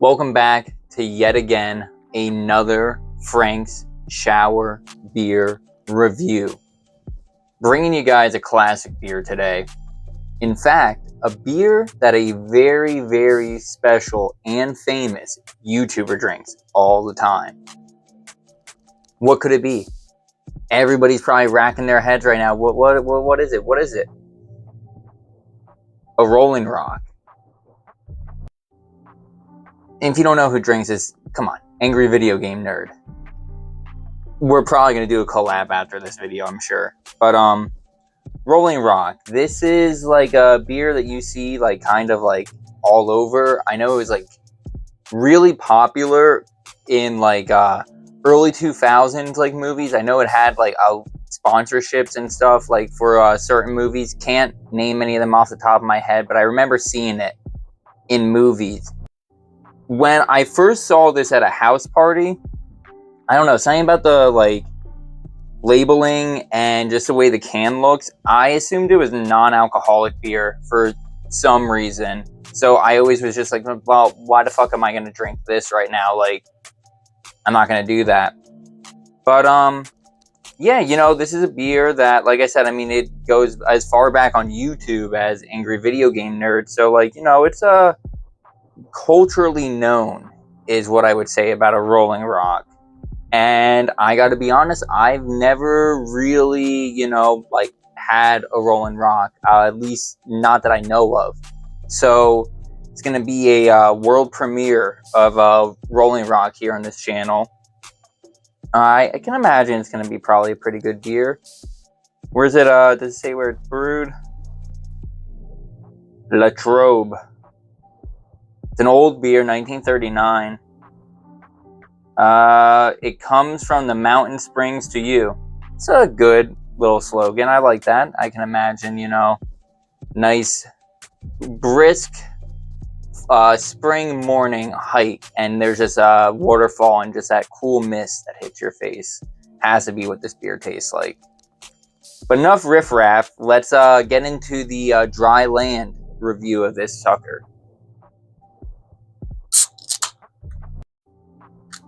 Welcome back to yet again another Frank's Shower Beer review. Bringing you guys a classic beer today. In fact, a beer that a very, very special and famous YouTuber drinks all the time. What could it be? Everybody's probably racking their heads right now. What is it? What is it? A Rolling Rock. And if you don't know who drinks this, come on, Angry Video Game Nerd. We're probably going to do a collab after this video, I'm sure. But, Rolling Rock. This is like a beer that you see like kind of like all over. I know it was like really popular in like early 2000s like movies. I know it had like sponsorships and stuff like for certain movies. Can't name any of them off the top of my head, but I remember seeing it in movies. When I first saw this at a house party, I don't know, something about the like labeling and just the way the can looks, I assumed it was non-alcoholic beer for some reason. So I always was just like, well, why the fuck am I going to drink this right now? Like, I'm not going to do that. But, yeah, you know, this is a beer that, like I said, I mean, it goes as far back on YouTube as Angry Video Game Nerd. So, like, you know, it's culturally known is what I would say about a Rolling Rock. And I got to be honest, I've never really, you know, like had a Rolling Rock, at least not that I know of. So it's going to be a world premiere of Rolling Rock here on this channel. I can imagine it's going to be probably a pretty good beer. Where's it? Does it say where it's brewed? La Trobe. It's an old beer, 1939. It comes from the mountain springs to you. It's a good little slogan. I like that. I can imagine, you know, nice, brisk spring morning hike, and there's just a waterfall and just that cool mist that hits your face. Has to be what this beer tastes like. But enough riffraff. Let's get into the dry land review of this sucker.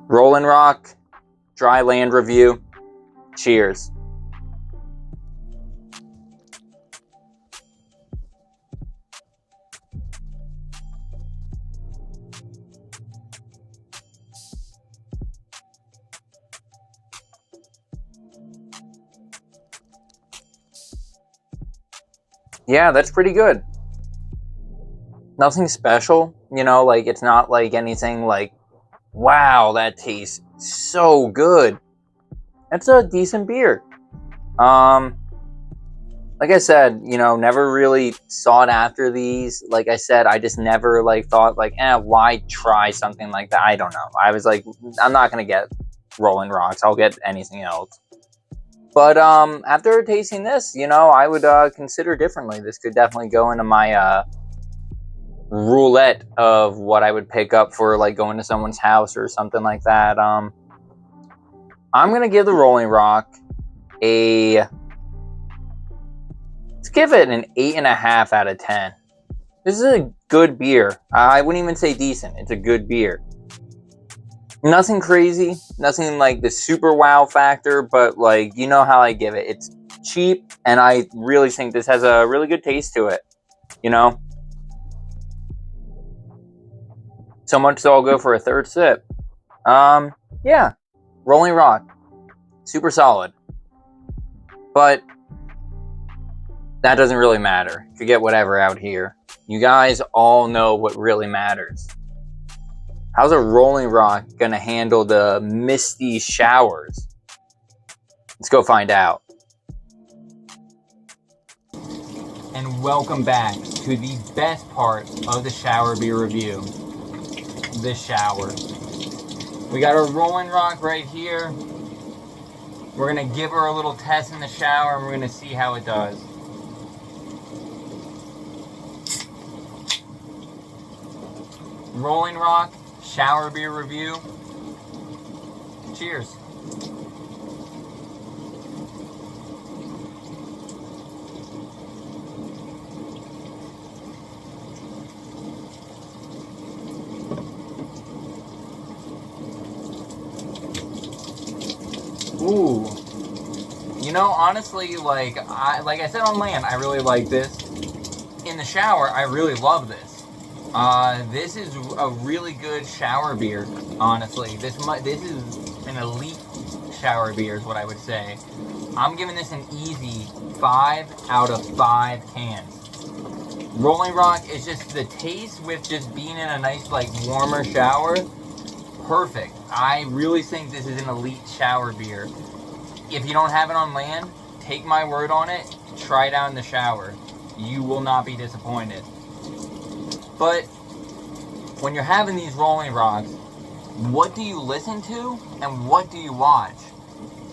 Rolling Rock, dry land review. Cheers. Yeah, that's pretty good. Nothing special, you know, like it's not like anything like, wow, that tastes so good. That's a decent beer. Like I said, you know, never really sought after these. Like I said, I just never like thought like, why try something like that? I don't know. I was like, I'm not gonna get Rolling Rocks. I'll get anything else. But after tasting this, you know, I would consider differently. This could definitely go into my roulette of what I would pick up for like going to someone's house or something like that. I'm gonna give the Rolling Rock let's give it an 8.5 out of 10. This is a good beer. I wouldn't even say decent. It's a good beer. Nothing crazy, nothing like the super wow factor, but like, you know how I give it. It's cheap, and I really think this has a really good taste to it, you know? So much so I'll go for a third sip. Yeah, Rolling Rock, super solid. But that doesn't really matter. You get whatever out here. You guys all know what really matters. How's a Rolling Rock gonna handle the misty showers? Let's go find out. And welcome back to the best part of the shower beer review. The shower. We got our Rolling Rock right here. We're gonna give her a little test in the shower, and we're gonna see how it does. Rolling Rock shower beer review. Cheers. know, honestly, like I said on land, I really like this. In the shower, I really love this. This is a really good shower beer, honestly. This is an elite shower beer is what I would say. I'm giving this an easy 5 out of 5 cans. Rolling Rock is just the taste with just being in a nice, like, warmer shower. Perfect. I really think this is an elite shower beer. If you don't have it on land, take my word on it. Try it out in the shower. You will not be disappointed. But when you're having these Rolling Rocks, what do you listen to and what do you watch?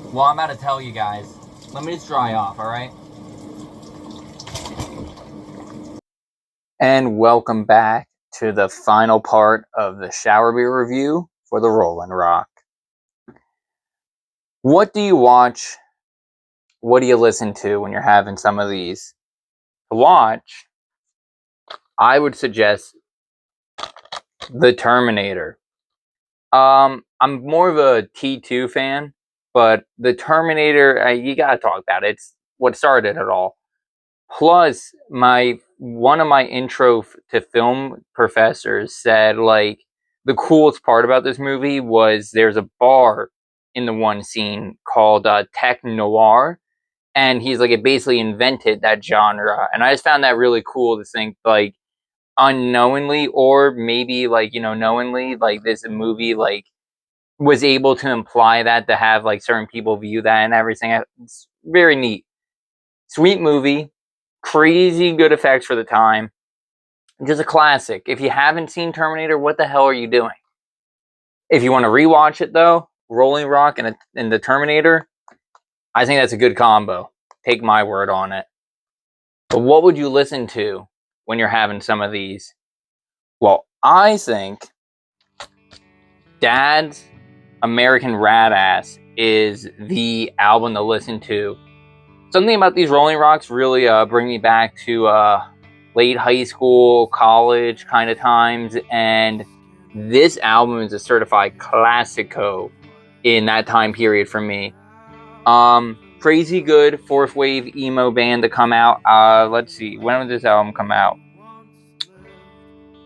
Well, I'm about to tell you guys. Let me just dry off, alright? And welcome back to the final part of the shower beer review for the Rolling Rock. What do you watch? What do you listen to when you're having some of these? To watch, I would suggest The Terminator. I'm more of a T2 fan, but The Terminator, you gotta talk about it. It's what started it all. Plus, one of my intro to film professors said, like, the coolest part about this movie was there's a bar in the one scene called Tech Noir, and he's like, it basically invented that genre, and I just found that really cool to think, like, unknowingly, or maybe, like, knowingly, like, this movie, like, was able to imply that, to have, like, certain people view that and everything. It's very neat. Sweet movie. Crazy good effects for the time. Just a classic. If you haven't seen Terminator, what the hell are you doing? If you want to rewatch it, though, Rolling Rock and the Terminator, I think that's a good combo. Take my word on it. But what would you listen to when you're having some of these? Well, I think Dad's American Rad-Ass is the album to listen to. Something about these Rolling Rocks really bring me back to late high school, college kind of times, and this album is a certified classico in that time period for me. Crazy good fourth wave emo band to come out. Let's see, when did this album come out?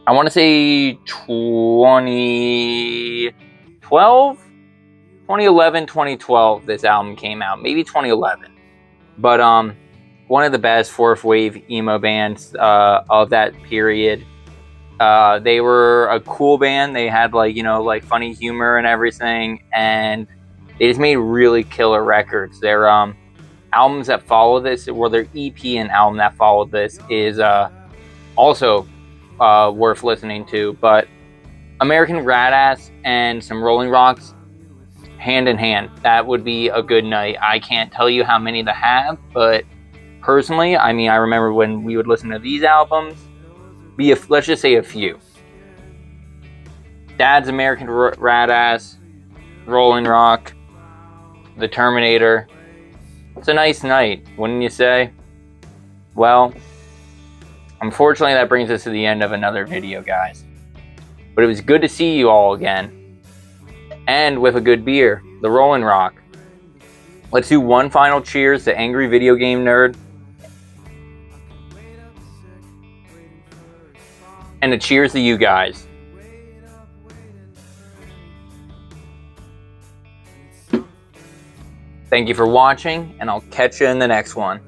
I want to say 2012, 2012. This album came out, maybe 2011. But one of the best fourth wave emo bands of that period. They were a cool band. They had like funny humor and everything, and they just made really killer records. Their albums that follow this, or their EP and album that followed this, is also worth listening to. But American Rad-Ass and some Rolling Rocks, hand in hand, that would be a good night. I can't tell you how many to have, but personally, I mean, I remember when we would listen to these albums, let's just say a few. Dad's American Rad-Ass, Rolling Rock, The Terminator. It's a nice night, wouldn't you say? Well, unfortunately, that brings us to the end of another video, guys. But it was good to see you all again. And with a good beer, the Rolling Rock. Let's do one final cheers to Angry Video Game Nerd. And a cheers to you guys. Thank you for watching, and I'll catch you in the next one.